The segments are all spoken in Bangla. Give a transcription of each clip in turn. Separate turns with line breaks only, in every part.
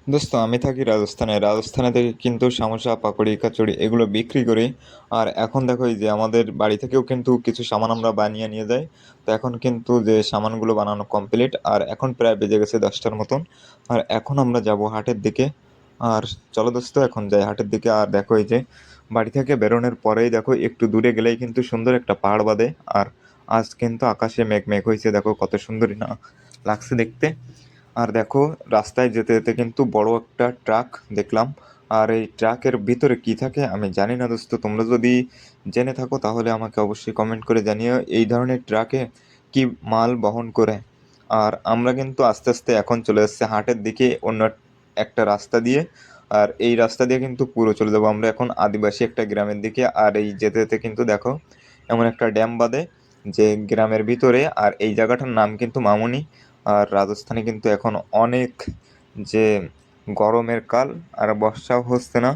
দোস্ত আমি থাকি রাজস্থানে। রাজস্থানে থেকে কিন্তু সমোসা, পাকোড়ি, কচুরি এগুলো বিক্রি করি। আর এখন দেখো এই যে আমাদের বাড়ি থেকেও কিন্তু কিছু সামান আমরা বানিয়ে নিয়ে যাই। তো এখন কিন্তু যে সামানগুলো বানানো কমপ্লিট, আর এখন প্রায় বেজে গেছে 10টার মতন। আর এখন আমরা যাব হাটের দিকে। আর চলো দোস্ত এখন যাই হাটের দিকে। আর দেখো এই যে বাড়ি থেকে বেরোনোর পরেই দেখো একটু দূরে গেলেই কিন্তু সুন্দর একটা পাহাড় বাঁধে। আর আজ কিন্তু আকাশে মেঘ মেঘ হয়েছে, দেখো কত সুন্দরই না লাগছে দেখতে। আর দেখো রাস্তায় যেতে যেতে কিন্তু বড় একটা ট্রাক দেখলাম। আর এই ট্রাকের ভিতরে কি থাকে আমি জানি না দোস্ত, তোমরা যদি জেনে থাকো তাহলে আমাকে অবশ্যই কমেন্ট করে জানিও এই ধরনের ট্রাকে কি মাল বহন করে। আর আমরা কিন্তু আস্তে আস্তে এখন চলে এসেছি হাটের দিকে, অন্য একটা রাস্তা দিয়ে। আর এই রাস্তা দিয়ে কিন্তু পুরো চলে যাবো আমরা এখন আদিবাসী একটা গ্রামের দিকে। আর এই যেতে যেতে কিন্তু দেখো এমন একটা ড্যাম বাঁধে যে গ্রামের ভিতরে। আর এই জায়গাটার নাম কিন্তু মামুনি। আর রাজস্থানে কিন্তু এখন অনেক যে গরমের কাল, আর বর্ষাও হচ্ছে না।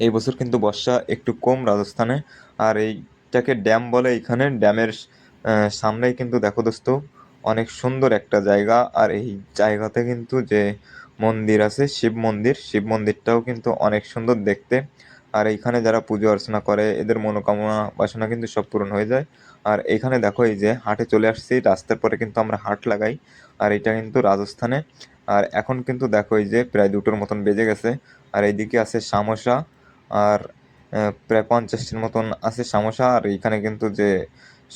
এই বছর কিন্তু বর্ষা একটু কম রাজস্থানে। আর এইটাকে ড্যাম বলে, এইখানে ড্যামের সামনেই কিন্তু দেখো দোস্ত অনেক সুন্দর একটা জায়গা। আর এই জায়গাতে কিন্তু যে মন্দির আছে, শিব মন্দির, শিব মন্দিরটাও কিন্তু অনেক সুন্দর দেখতে। আর এইখানে যারা পুজো অর্চনা করে এদের মনোকামনা বাসনা কিন্তু সব পূরণ হয়ে যায়। আর এইখানে দেখো এই যে হাটে চলে আসছি, রাস্তার পরে কিন্তু আমরা হাট লাগাই। আর এটা কিন্তু রাজস্থানে। আর এখন কিন্তু দেখো এই যে প্রায় 2টোর মতন বেজে গেছে। আর এইদিকে আছে সামোসা। আর প্রায় 50টির মতন আছে সমস্যা। আর এইখানে কিন্তু যে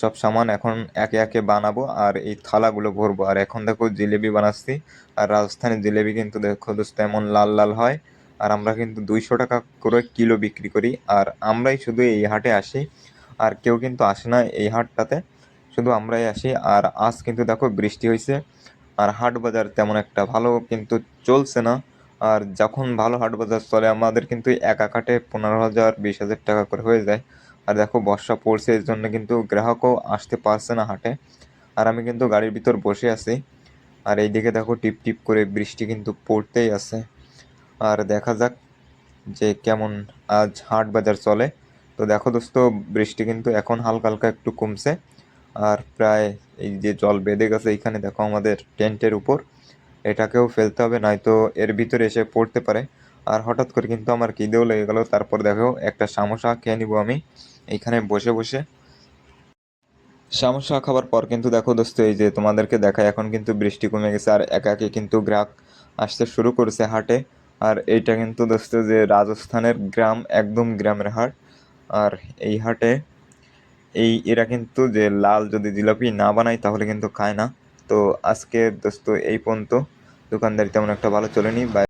সব সামান এখন একে একে বানাবো আর এই থালাগুলো ভরবো। আর এখন দেখো জিলেবি বানাচ্ছি। আর রাজস্থানের জিলেবি কিন্তু দেখো দোস্ত এমন লাল লাল হয়। আর আমরা কিন্তু 200 টাকা করে কিলো বিক্রি করি। আর আমরাই শুধু এই হাটে আসি, আর কেউ কিন্তু আসে না এই হাটটাতে, শুধু আমরাই আসি। আর আজ কিন্তু দেখো বৃষ্টি হয়েছে, আর হাট বাজার তেমন একটা ভালো কিন্তু চলছে না। আর যখন ভালো হাট বাজার চলে আমাদের কিন্তু এক কাটে 15,000 20,000 টাকা করে হয়ে যায়। আর দেখো বর্ষা পড়ছে এর জন্য কিন্তু গ্রাহকও আসতে পারছে না হাটে। আর আমি কিন্তু গাড়ির ভিতর বসে আছি। আর এইদিকে দেখো টিপ টিপ করে বৃষ্টি কিন্তু পড়তেই আছে। আর দেখা যাক যে কেমন আজ হাট বাজার চলে। তো দেখো দোস্ত বৃষ্টি কিন্তু এখন হালকা হালকা একটু কমছে। আর প্রায় এই যে জল বেঁধে গেছে এইখানে দেখো আমাদের টেন্টের উপর, এটাকেও ফেলতে হবে নয়তো এর ভিতরে এসে পড়তে পারে। আর হঠাৎ করে কিন্তু আমার খিদেও লেগে গেল, তারপর দেখো একটা সমোসা খেয়ে নিব আমি এইখানে বসে বসে। সমোসা খাবার পর কিন্তু দেখো দোস্ত এই যে তোমাদেরকে দেখায় এখন কিন্তু বৃষ্টি কমে গেছে, আর একাকে কিন্তু গ্রাহক আসতে শুরু করেছে হাটে। আর এইটা কিন্তু দোস্ত যে রাজস্থানের গ্রাম, একদম গ্রামের হাট। আর এই হাটে এরা কিন্তু যে লাল যদি জিলাপি না বানায় তাহলে কিন্তু খায় না। তো আজকে দোস্ত এই পর্যন্ত, দোকানদারি তেমন একটা ভালো চলেনি।